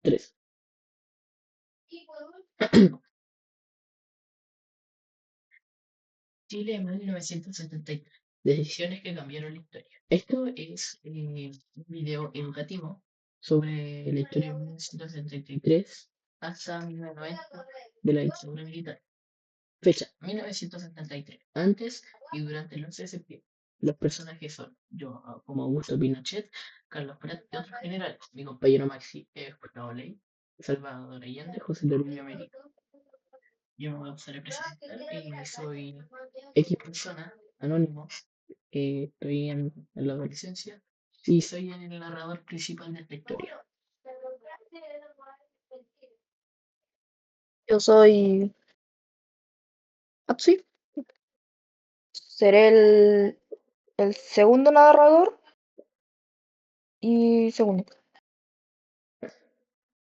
3. Chile en 1973. Decisiones que cambiaron la historia. Esto es un video educativo sobre la historia de 1973 hasta 1990 de la dictadura militar. Fecha: 1973. Antes y durante el 11 de septiembre. Los personajes son yo, como Augusto Pinochet, Carlos Prat y otros generales. Mi compañero Maxi es Gustavo Ley, Salvador Allende, José Toribio Merino. Yo me voy a pasar a presentar y soy X persona, anónimo. Estoy en la adolescencia y soy el narrador principal de esta historia. Yo soy Atsuy, seré el segundo narrador y segundo.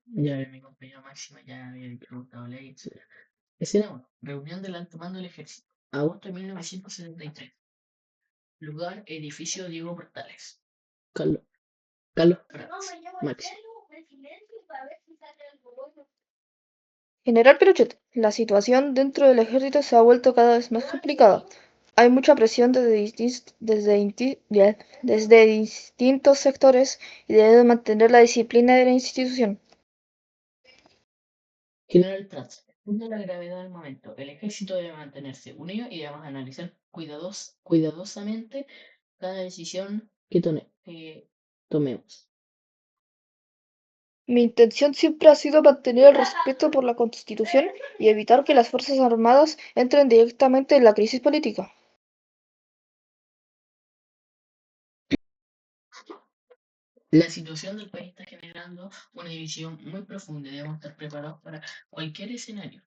Ya mi compañero Máxima ya había dicho Gustavo Ley, etc. Escena 1. Reunión del alto mando del ejército. Agosto de 1973. Lugar, edificio Diego Portales. Carlos, Carlos Prats, Maxi. General Pinochet, la situación dentro del ejército se ha vuelto cada vez más complicada. Hay mucha presión desde distintos sectores y debe mantener la disciplina de la institución. General Prats. Entiendo la gravedad del momento. El ejército debe mantenerse unido y debemos analizar cuidadosamente cada decisión que tomemos. Mi intención siempre ha sido mantener el respeto por la Constitución y evitar que las Fuerzas Armadas entren directamente en la crisis política. La situación del país está generando una división muy profunda y debemos estar preparados para cualquier escenario.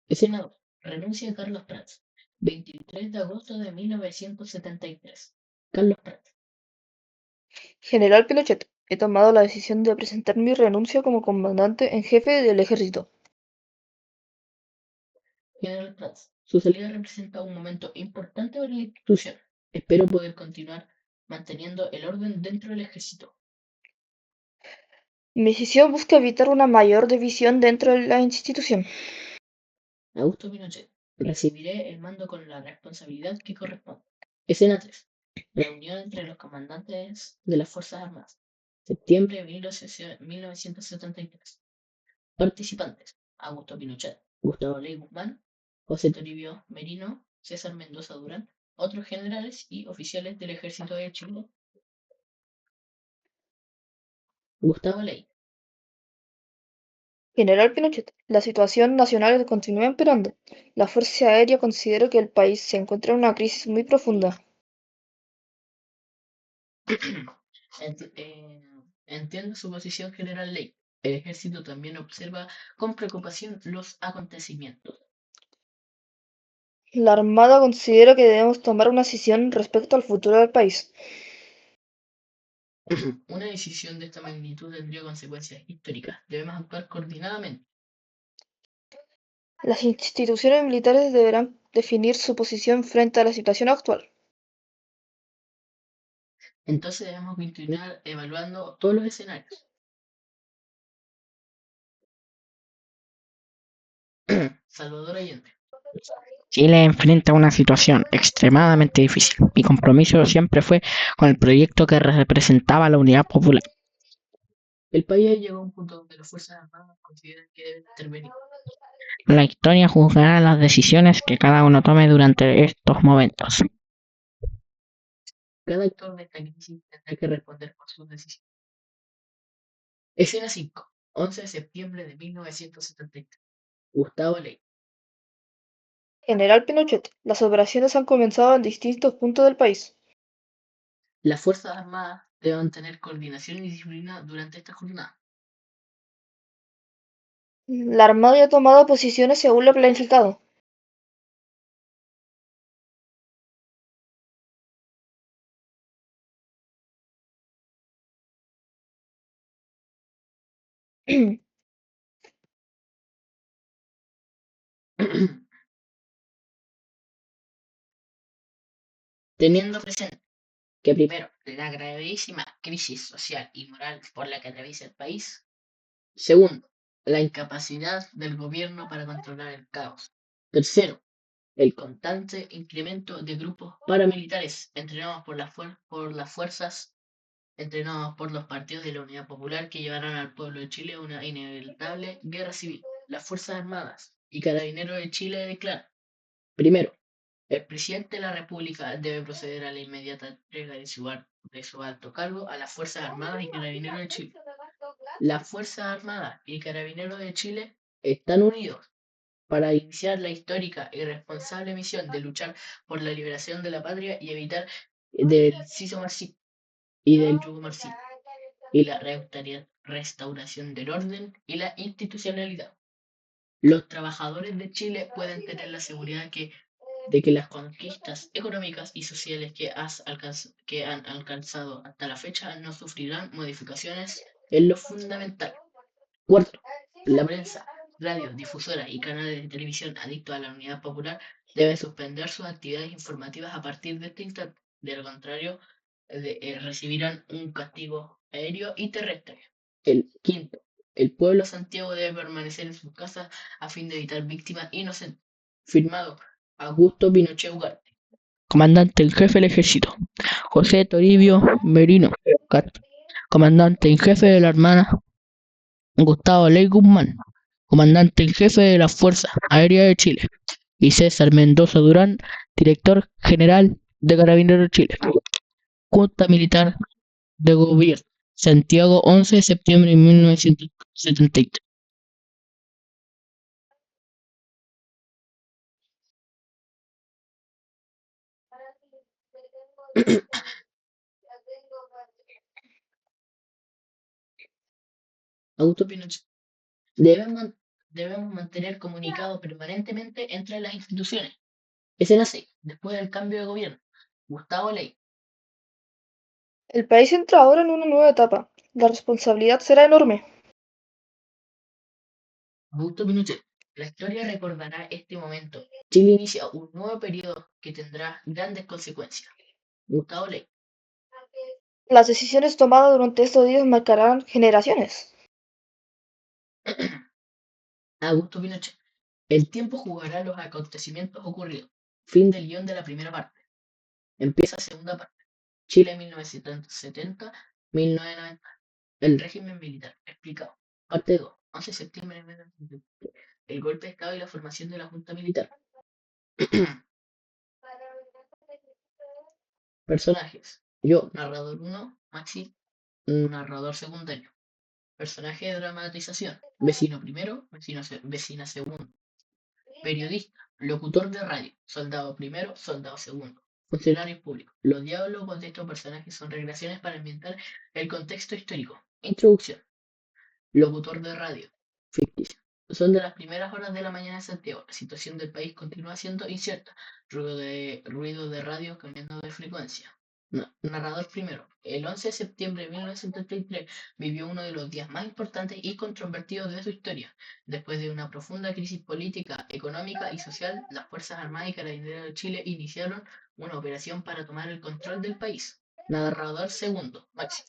Escena 2. Renuncia a Carlos Prats. 23 de agosto de 1973. Carlos Prats. General Pinochet, he tomado la decisión de presentar mi renuncia como comandante en jefe del ejército. General Prats. Su salida representa un momento importante para la institución. Espero poder continuar manteniendo el orden dentro del ejército. Mi decisión busca evitar una mayor división dentro de la institución. Augusto Pinochet. Recibiré el mando con la responsabilidad que corresponde. Escena 3. Reunión entre los comandantes de las Fuerzas Armadas. Septiembre de 1973. Participantes: Augusto Pinochet, Gustavo Ley Guzmán, José Toribio Merino, César Mendoza Durán, otros generales y oficiales del Ejército de Chile. Gustavo Ley. General Pinochet, la situación nacional continúa empeorando. La Fuerza Aérea considera que el país se encuentra en una crisis muy profunda. Entiendo su posición, general Ley. El ejército también observa con preocupación los acontecimientos. La Armada considera que debemos tomar una decisión respecto al futuro del país. Una decisión de esta magnitud tendría consecuencias históricas. Debemos actuar coordinadamente. Las instituciones militares deberán definir su posición frente a la situación actual. Entonces debemos continuar evaluando todos los escenarios. Salvador Allende. Chile enfrenta una situación extremadamente difícil. Mi compromiso siempre fue con el proyecto que representaba la unidad popular. El país llegó a un punto donde las Fuerzas Armadas consideran que deben intervenir. La historia juzgará las decisiones que cada uno tome durante estos momentos. Cada actor de esta crisis tendrá que responder por sus decisiones. Escena 5. 11 de septiembre de 1973. Gustavo Ley. General Pinochet, las operaciones han comenzado en distintos puntos del país. Las Fuerzas Armadas deben tener coordinación y disciplina durante esta jornada. La Armada ya ha tomado posiciones según lo planificado. Teniendo presente que primero la gravísima crisis social y moral por la que atraviesa el país. Segundo, la incapacidad del gobierno para controlar el caos. Tercero, el constante incremento de grupos paramilitares entrenados por las fuerzas, entrenados por los partidos de la Unidad Popular que llevarán al pueblo de Chile a una inevitable guerra civil. Las Fuerzas Armadas y Carabineros de Chile declaran: primero, el presidente de la República debe proceder a la inmediata entrega de su alto cargo a las Fuerzas Armadas y Carabineros de Chile. Las Fuerzas Armadas y Carabineros de Chile están unidos para iniciar la histórica y responsable misión de luchar por la liberación de la patria y evitar del Ciso Marxismo y del yugo marxista y la restauración del orden y la institucionalidad. Los trabajadores de Chile pueden tener la seguridad de que las conquistas económicas y sociales que han alcanzado hasta la fecha no sufrirán modificaciones en lo fundamental. Cuarto, la prensa, radio, difusoras y canales de televisión adictos a la Unidad Popular deben suspender sus actividades informativas a partir de este instante. De lo contrario, recibirán un castigo aéreo y terrestre. El quinto, el pueblo de Santiago debe permanecer en sus casas a fin de evitar víctimas inocentes. Firmado Augusto Pinochet Ugarte, comandante en jefe del ejército. José Toribio Merino Castro, comandante en jefe de la Armada. Gustavo Ley Guzmán, comandante en jefe de las Fuerzas Aéreas de Chile. Y César Mendoza Durán, director general de Carabineros de Chile. Junta Militar de Gobierno. Santiago, 11 de septiembre de 1973. Augusto Pinochet. Debemos, debemos mantener comunicado permanentemente entre las instituciones. Escena 6. Después del cambio de gobierno. Gustavo Ley. El país entra ahora en una nueva etapa. La responsabilidad será enorme. Augusto Pinochet. La historia recordará este momento. Chile inicia un nuevo periodo que tendrá grandes consecuencias. Gustavo Ley. Las decisiones tomadas durante estos días marcarán generaciones. Augusto Pinochet. El tiempo jugará los acontecimientos ocurridos. Fin del guión de la primera parte. Empieza la segunda parte. Chile 1970-1990. El régimen militar. Explicado. Parte 2. 11 de septiembre de 1973. El golpe de Estado y la formación de la Junta Militar. Personajes. Yo, narrador 1. Maxi, narrador secundario. Personaje de dramatización. Vecino primero, vecina segundo. Periodista, locutor de radio, soldado primero, soldado segundo. Funcionario público. Los diálogos de estos personajes son recreaciones para ambientar el contexto histórico. Introducción. Locutor de radio. Ficticio. Son de las primeras horas de la mañana en Santiago. La situación del país continúa siendo incierta. Ruido de radio cambiando de frecuencia. Narrador primero. El 11 de septiembre de 1973 vivió uno de los días más importantes y controvertidos de su historia. Después de una profunda crisis política, económica y social, las Fuerzas Armadas y Carabineros de Chile iniciaron una operación para tomar el control del país. Narrador segundo. Maxi.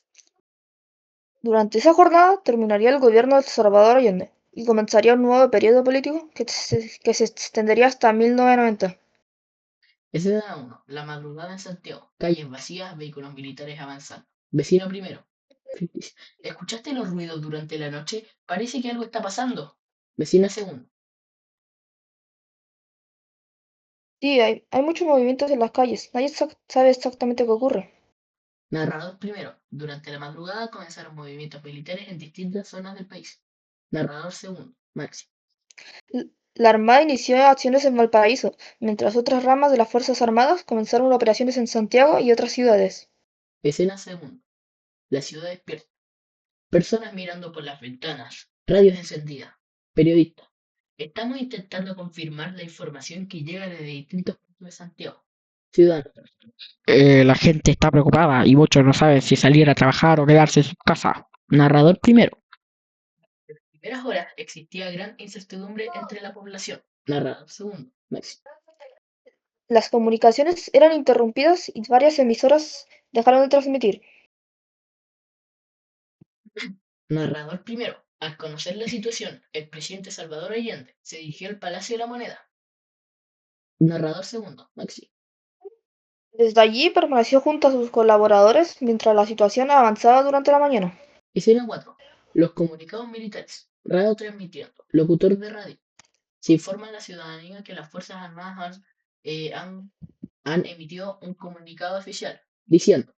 Durante esa jornada terminaría el gobierno de Salvador Allende y comenzaría un nuevo periodo político que se extendería hasta 1990. Escena 1. La madrugada en Santiago. Calles vacías, vehículos militares avanzando. Vecino primero. Ficticio. ¿Escuchaste los ruidos durante la noche? Parece que algo está pasando. Vecina segundo. Sí, hay muchos movimientos en las calles. Nadie sabe exactamente qué ocurre. Narrador primero. Durante la madrugada comenzaron movimientos militares en distintas zonas del país. Narrador segundo. Maxi. La Armada inició acciones en Valparaíso, mientras otras ramas de las Fuerzas Armadas comenzaron operaciones en Santiago y otras ciudades. Escena segundo. La ciudad despierta. Personas mirando por las ventanas. Radios encendidas. Periodistas. Estamos intentando confirmar la información que llega desde distintos puntos de Santiago. Ciudadanos. La gente está preocupada y muchos no saben si salir a trabajar o quedarse en su casa. Narrador primero. En las primeras horas existía gran incertidumbre entre la población. Narrador segundo. Maxi. Las comunicaciones eran interrumpidas y varias emisoras dejaron de transmitir. Narrador primero. Al conocer la situación, el presidente Salvador Allende se dirigió al Palacio de la Moneda. Narrador segundo. Maxi. Desde allí permaneció junto a sus colaboradores mientras la situación avanzaba durante la mañana. Escena 4. Los comunicados militares. Radio transmitiendo. Locutor de radio. Se informa a la ciudadanía que las Fuerzas Armadas han emitido un comunicado oficial diciendo: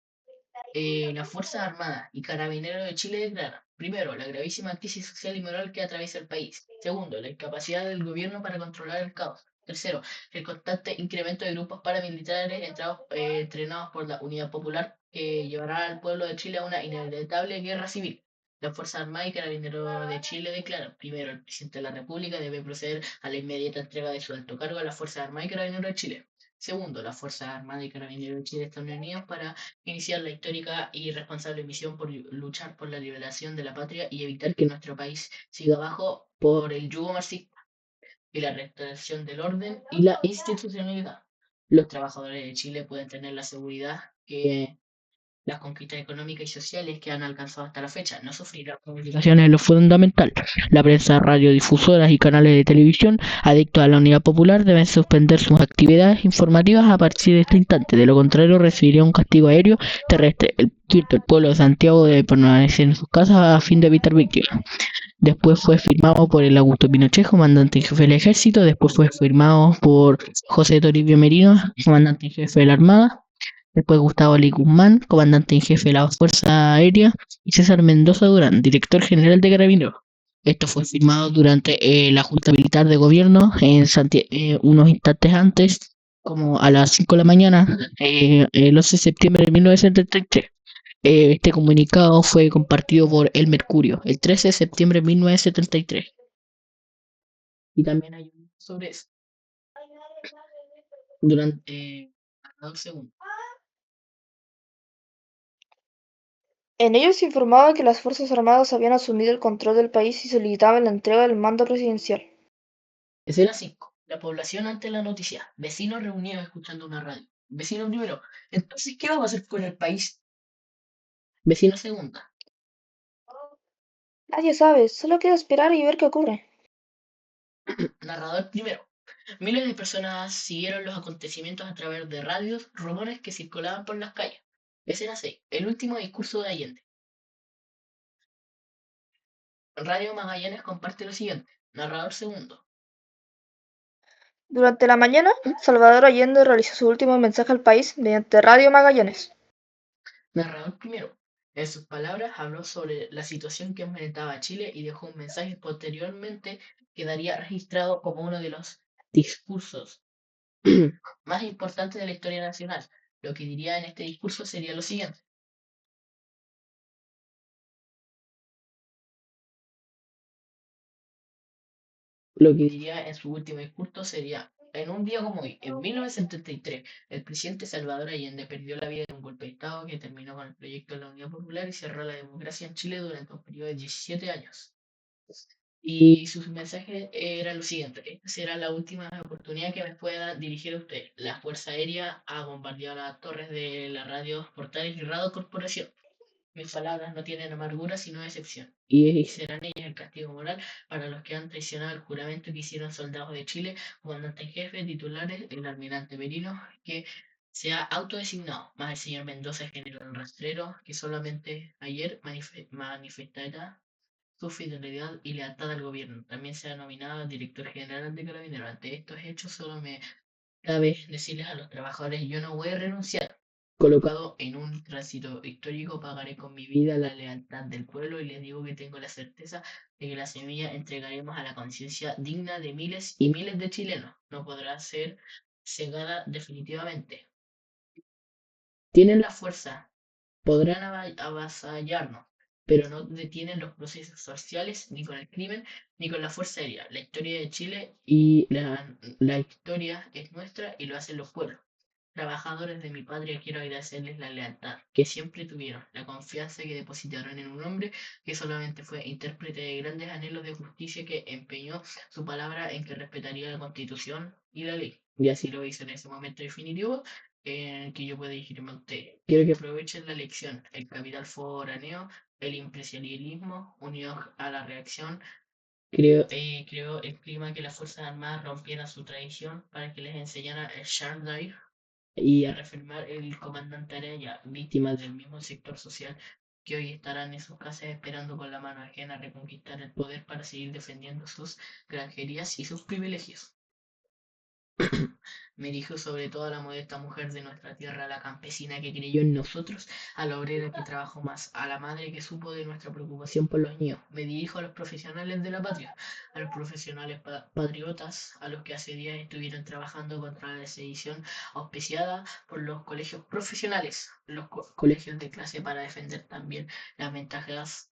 las Fuerzas Armadas y Carabineros de Chile declaran, primero, la gravísima crisis social y moral que atraviesa el país. Segundo, la incapacidad del gobierno para controlar el caos. Tercero, el constante incremento de grupos paramilitares entrenados por la Unidad Popular que llevará al pueblo de Chile a una inevitable guerra civil. Las Fuerzas Armadas y Carabineros de Chile declaran, primero, el presidente de la República debe proceder a la inmediata entrega de su alto cargo a las Fuerzas Armadas y Carabineros de Chile. Segundo, las Fuerzas Armadas y Carabineros de Chile están unidas para iniciar la histórica y responsable misión por luchar por la liberación de la patria y evitar que nuestro país siga bajo por el yugo marxista y la restauración del orden y la institucionalidad. Los trabajadores de Chile pueden tener la seguridad que las conquistas económicas y sociales que han alcanzado hasta la fecha no sufrirán modificaciones en lo fundamental. La prensa, radiodifusoras y canales de televisión adictos a la unidad popular deben suspender sus actividades informativas a partir de este instante. De lo contrario, recibiría un castigo aéreo terrestre. El quinto, el pueblo de Santiago debe permanecer en sus casas a fin de evitar víctimas. Después fue firmado por el Augusto Pinochet, comandante en jefe del ejército. Después fue firmado por José Toribio Merino, comandante en jefe de la Armada. Después Gustavo Ali Guzmán, comandante en jefe de la Fuerza Aérea, y César Mendoza Durán, director general de Carabineros. Esto fue firmado durante la Junta Militar de Gobierno en unos instantes antes, como a las 5 de la mañana, el 11 de septiembre de 1973. Este comunicado fue compartido por El Mercurio el 13 de septiembre de 1973. Y también hay un sobre eso. Durante 2 segundos. En ellos se informaba que las Fuerzas Armadas habían asumido el control del país y solicitaban la entrega del mando presidencial. Escena 5. La población ante la noticia. Vecinos reunidos escuchando una radio. Vecino primero. Entonces, ¿qué vamos a hacer con el país? Vecino segunda. Nadie sabe, solo queda esperar y ver qué ocurre. Narrador primero. Miles de personas siguieron los acontecimientos a través de radios, rumores que circulaban por las calles. Escena 6. El último discurso de Allende. Radio Magallanes comparte lo siguiente. Narrador segundo. Durante la mañana, Salvador Allende realizó su último mensaje al país mediante Radio Magallanes. Narrador primero. En sus palabras habló sobre la situación que enfrentaba Chile y dejó un mensaje posteriormente quedaría registrado como uno de los discursos más importantes de la historia nacional. Lo que diría en este discurso sería lo siguiente. Lo que diría en su último discurso sería, en un día como hoy, en 1973, el presidente Salvador Allende perdió la vida en un golpe de Estado que terminó con el proyecto de la Unidad Popular y cerró la democracia en Chile durante un periodo de 17 años. Y su mensaje era lo siguiente: esta será la última oportunidad que me pueda dirigir a usted. La Fuerza Aérea ha bombardeado las torres de la radio Portales y Radio Corporación. Mis palabras no tienen amargura sino decepción, y serán ellas el castigo moral para los que han traicionado el juramento que hicieron soldados de Chile, comandante en jefe, titulares, el almirante Merino, que se ha autodesignado, más el señor Mendoza, general rastrero, que solamente ayer manifestará su fidelidad y lealtad al gobierno. También se ha nominado director general de Carabineros. Ante estos hechos, solo me cabe decirles a los trabajadores: yo no voy a renunciar. Colocado en un tránsito histórico, pagaré con mi vida la lealtad del pueblo y les digo que tengo la certeza de que la semilla entregaremos a la conciencia digna de miles y miles de chilenos. No podrá ser cegada definitivamente. Tienen la fuerza, podrán avasallarnos, pero no detienen los procesos sociales ni con el crimen ni con la fuerza aérea. La historia de Chile y la historia es nuestra y lo hacen los pueblos. Trabajadores de mi patria, quiero agradecerles la lealtad que siempre tuvieron, la confianza que depositaron en un hombre que solamente fue intérprete de grandes anhelos de justicia, que empeñó su palabra en que respetaría la Constitución y la ley. Y así lo hizo en ese momento definitivo. en el que yo pueda dirigirme a ustedes. Quiero que aprovechen la lección, el capital foráneo, el impresionismo, unidos a la reacción. Creó el clima que las Fuerzas Armadas rompieran su tradición para que les enseñara el Sharpdrive y a reafirmar el comandante Araya, víctimas del mismo sector social que hoy estarán en sus casas esperando con la mano ajena reconquistar el poder para seguir defendiendo sus granjerías y sus privilegios. Me dirijo sobre todo a la modesta mujer de nuestra tierra, a la campesina que creyó en nosotros, a la obrera que trabajó más, a la madre que supo de nuestra preocupación por los niños. Me dirijo a los profesionales de la patria, a los profesionales patriotas, a los que hace días estuvieron trabajando contra la sedición auspiciada por los colegios profesionales, los colegios de clase para defender también las ventajas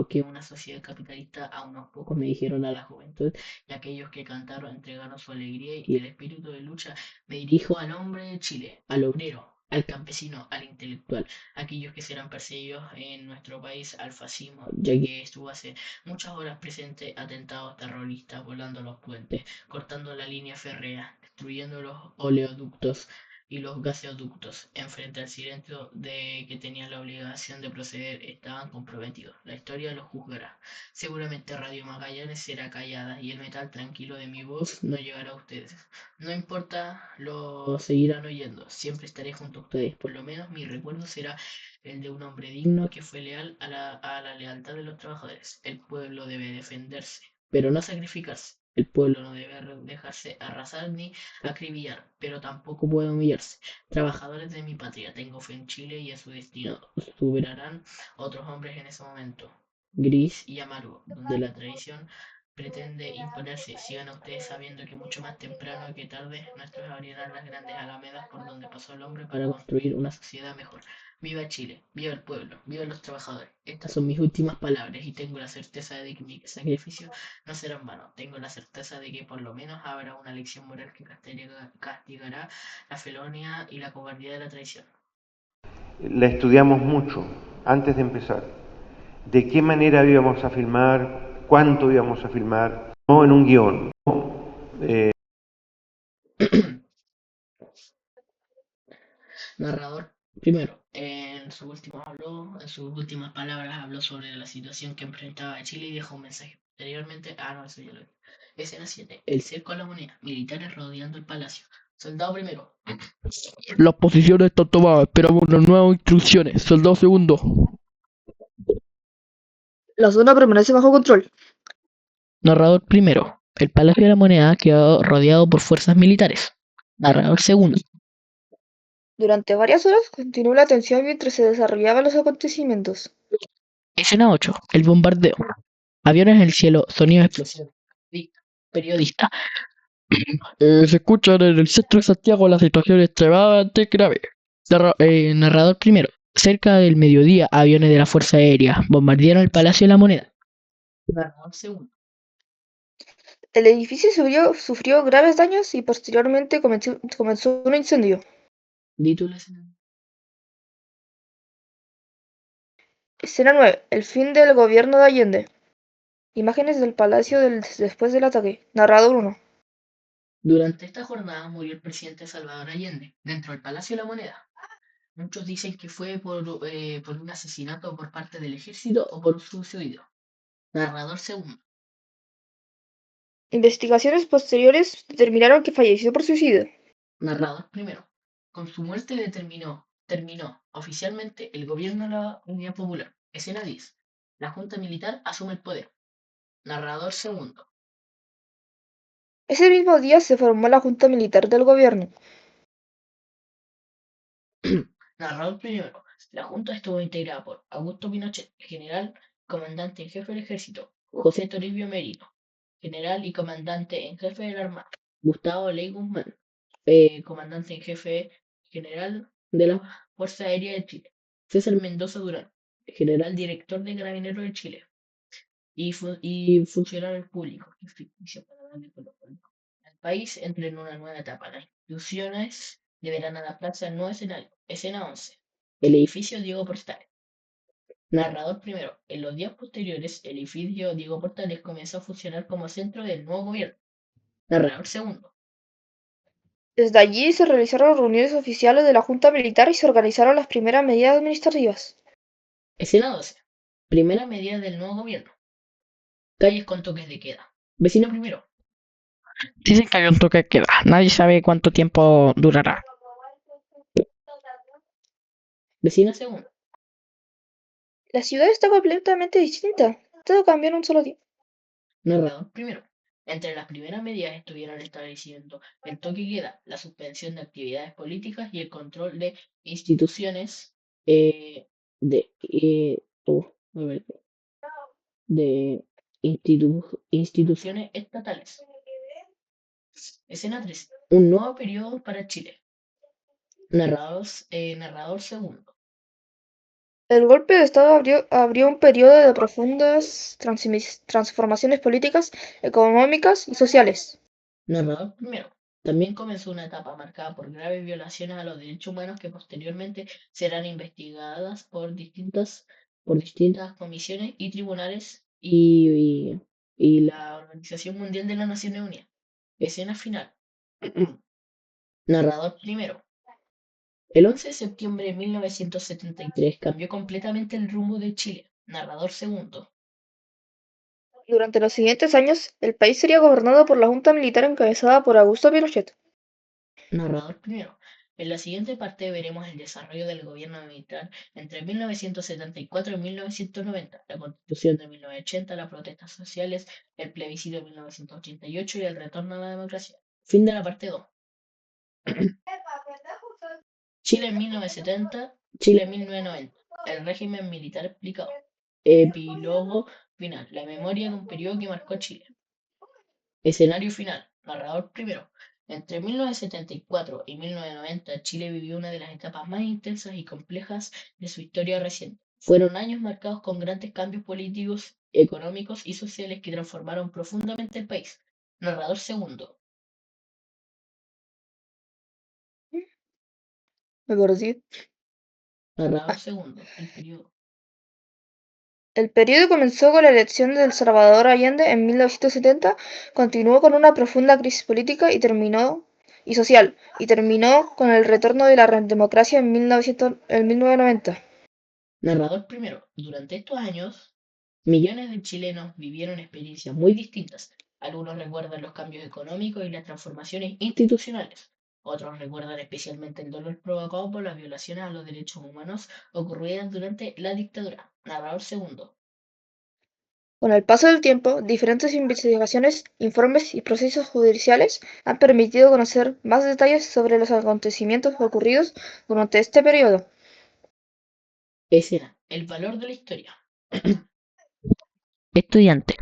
que una sociedad capitalista a unos pocos me dijeron a la juventud y aquellos que cantaron entregaron su alegría y el espíritu de lucha. Me dirijo al hombre de Chile, al obrero, al campesino, al intelectual, aquellos que serán perseguidos en nuestro país al fascismo, ya que estuvo hace muchas horas presente atentados terroristas volando los puentes, cortando la línea férrea, destruyendo los oleoductos y los gaseoductos, enfrente al silencio de que tenían la obligación de proceder, estaban comprometidos. La historia los juzgará. Seguramente Radio Magallanes será callada y el metal tranquilo de mi voz no llegará a ustedes. No importa, lo seguirán oyendo. Siempre estaré junto a ustedes. Por lo menos mi recuerdo será el de un hombre digno que fue leal a la lealtad de los trabajadores. El pueblo debe defenderse, pero no sacrificarse. El pueblo no debe dejarse arrasar ni acribillar, pero tampoco puede humillarse. Trabajadores de mi patria, tengo fe en Chile y en su destino. Superarán otros hombres en ese momento gris y amargo, donde la tradición pretende imponerse. Sigan ustedes sabiendo que mucho más temprano que tarde nuestros abrirán las grandes alamedas por donde pasó el hombre para construir una sociedad mejor. Viva Chile, viva el pueblo, viva los trabajadores. Estas son mis últimas palabras y tengo la certeza de que mi sacrificio no será en vano. Tengo la certeza de que por lo menos habrá una lección moral que castigará la felonia y la cobardía de la traición. La estudiamos mucho antes de empezar. De qué manera íbamos a filmar, cuánto íbamos a filmar, no en un guión. Narrador, primero, en sus últimas palabras habló sobre la situación que enfrentaba Chile y dejó un mensaje. Posteriormente, no, eso ya lo vi. Escena 7. El cerco a la moneda. Militares rodeando el palacio. Soldado primero. Las posiciones están tomadas. Esperamos las nuevas instrucciones. Soldado segundo. La zona permanece bajo control. Narrador primero. El Palacio de la Moneda ha quedado rodeado por fuerzas militares. Narrador segundo. Durante varias horas continuó la tensión mientras se desarrollaban los acontecimientos. Escena 8. El bombardeo. Aviones en el cielo. Sonidos de explosión. Periodista. Se escuchan en el centro de Santiago la situación extremadamente grave. Narrador primero. Cerca del mediodía, aviones de la Fuerza Aérea bombardearon el Palacio de la Moneda. Narrador segundo. El edificio sufrió graves daños y posteriormente comenzó un incendio. Título escena. Escena 9. El fin del gobierno de Allende. Imágenes del palacio después del ataque. Narrador 1. Durante esta jornada murió el presidente Salvador Allende, dentro del Palacio de la Moneda. Muchos dicen que fue por un asesinato por parte del ejército o por un suicidio. Narrador segundo. Investigaciones posteriores determinaron que falleció por suicidio. Narrador primero. Con su muerte terminó oficialmente el gobierno de la Unidad Popular. Escena 10. La Junta Militar asume el poder. Narrador segundo. Ese mismo día se formó la Junta Militar del Gobierno. Narrador primero. La Junta estuvo integrada por Augusto Pinochet, general, comandante en jefe del ejército. José Toribio Merino, general y comandante en jefe de la Armada. Gustavo Ley Guzmán, comandante en jefe general de la Fuerza Aérea de Chile. César Mendoza Durán, general director de Carabineros de Chile y funcionario público, que es ficticio para darle color político. El país entra en una nueva etapa. Las instituciones deberán adaptarse al nuevo escenario. Escena 11. El edificio Diego Portales. Narrador primero. En los días posteriores, el edificio Diego Portales comenzó a funcionar como centro del nuevo gobierno. Narrador segundo. Desde allí se realizaron reuniones oficiales de la Junta Militar y se organizaron las primeras medidas administrativas. Escena 12. Primera medida del nuevo gobierno. Calles con toques de queda. Vecino primero. Dicen que hay un toque de queda. Nadie sabe cuánto tiempo durará. Vecina segundo. La ciudad está completamente distinta. Todo cambió en un solo día. Narrador primero. Entre las primeras medidas estuvieron estableciendo el toque de queda, la suspensión de actividades políticas y el control de instituciones de, a ver, de instituciones estatales. Escena 3. Un nuevo periodo para Chile. Narrador segundo. El golpe de Estado abrió un periodo de profundas transformaciones políticas, económicas y sociales. Narrador primero. También comenzó una etapa marcada por graves violaciones a los derechos humanos que posteriormente serán investigadas por distintas comisiones y tribunales y la Organización Mundial de las Naciones Unidas. Escena final. Narrador primero. El 11 de septiembre de 1973 cambió completamente el rumbo de Chile. Narrador segundo. Durante los siguientes años, el país sería gobernado por la junta militar encabezada por Augusto Pinochet. Narrador primero. En la siguiente parte veremos el desarrollo del gobierno militar entre 1974 y 1990, la Constitución de 1980, las protestas sociales, el plebiscito de 1988 y el retorno a la democracia. Fin de la parte 2. Chile en 1970, Chile en 1990. El régimen militar explicado. Epílogo final. La memoria de un periodo que marcó Chile. Escenario final. Narrador primero. Entre 1974 y 1990, Chile vivió una de las etapas más intensas y complejas de su historia reciente. Fueron años marcados con grandes cambios políticos, económicos y sociales que transformaron profundamente el país. Narrador segundo. Me perdí. Narrador segundo. El periodo. El periodo comenzó con la elección de Salvador Allende en 1970, continuó con una profunda crisis política y social, y terminó con el retorno de la democracia en 1990. Narrador primero. Durante estos años, millones de chilenos vivieron experiencias muy distintas. Algunos recuerdan los cambios económicos y las transformaciones institucionales. Otros recuerdan especialmente el dolor provocado por las violaciones a los derechos humanos ocurridas durante la dictadura. Narrador segundo. Con el paso del tiempo, diferentes investigaciones, informes y procesos judiciales han permitido conocer más detalles sobre los acontecimientos ocurridos durante este periodo. Escena. El valor de la historia. Estudiante.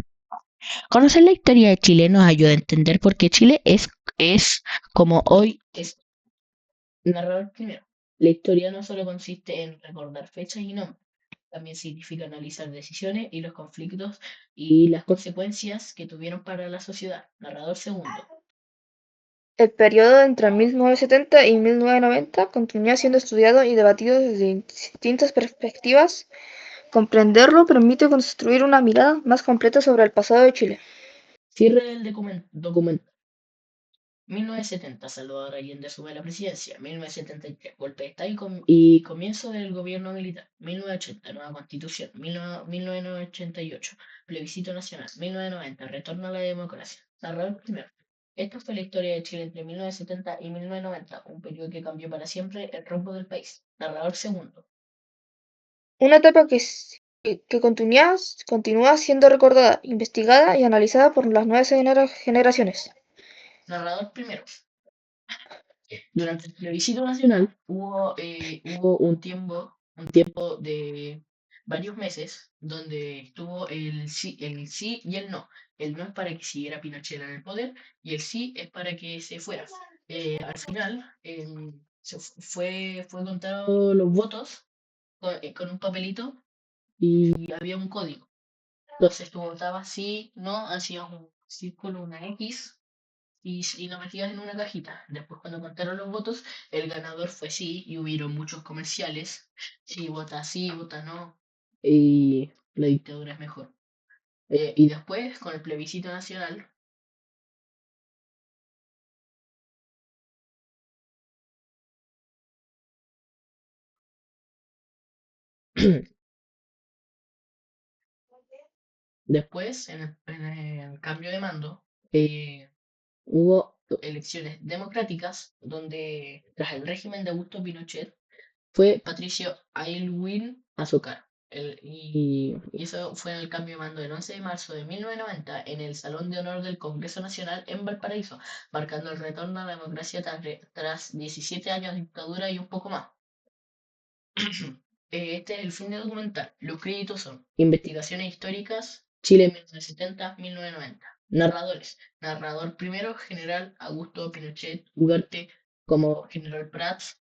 Conocer la historia de Chile nos ayuda a entender por qué Chile es como hoy es. Narrador primero. La historia no solo consiste en recordar fechas y nombres, también significa analizar decisiones y los conflictos y las consecuencias que tuvieron para la sociedad. Narrador segundo. El periodo entre 1970 y 1990 continúa siendo estudiado y debatido desde distintas perspectivas. Comprenderlo permite construir una mirada más completa sobre el pasado de Chile. Cierre del documento. 1970, Salvador Allende asume la presidencia. 1973, golpe de Estado y comienzo del gobierno militar. 1980, nueva constitución. 1988, plebiscito nacional. 1990, retorno a la democracia. Narrador primero. Esta fue la historia de Chile entre 1970 y 1990, un periodo que cambió para siempre el rumbo del país. Narrador segundo. Una etapa que continúa siendo recordada, investigada y analizada por las nuevas generaciones. Narrador primero. Durante el plebiscito nacional hubo un tiempo de varios meses donde estuvo el sí y el no. El no es para que siguiera Pinochet en el poder y el sí es para que se fuera. Al final fue contado los votos con un papelito y había un código. Entonces tú votabas sí, no, hacías un círculo, una X y lo metías en una cajita. Después cuando contaron los votos, el ganador fue sí y hubieron muchos comerciales. Sí, vota no. Y la dictadura es mejor. Y después, con el plebiscito nacional, Después, en el cambio de mando, hubo elecciones democráticas donde, tras el régimen de Augusto Pinochet, fue Patricio Aylwin a su cargo. Y eso fue en el cambio de mando del 11 de marzo de 1990 en el Salón de Honor del Congreso Nacional en Valparaíso, marcando el retorno a la democracia tras 17 años de dictadura y un poco más. Este es el fin del documental. Los créditos son Investigaciones históricas, Chile 1970-1990. Narradores. Narrador primero, General Augusto Pinochet Ugarte, como General Prats,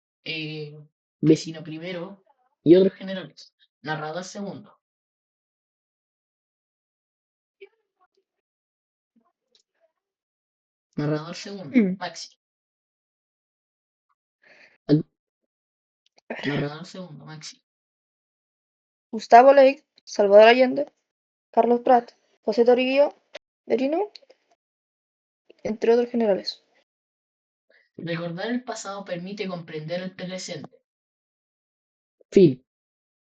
vecino primero y otros generales. Narrador segundo. Narrador segundo, Mm. Maxi. Narrador segundo, Maxi. Gustavo Leigh, Salvador Allende, Carlos Prat, José Toribio Merino, entre otros generales. Recordar el pasado permite comprender el presente. Fin.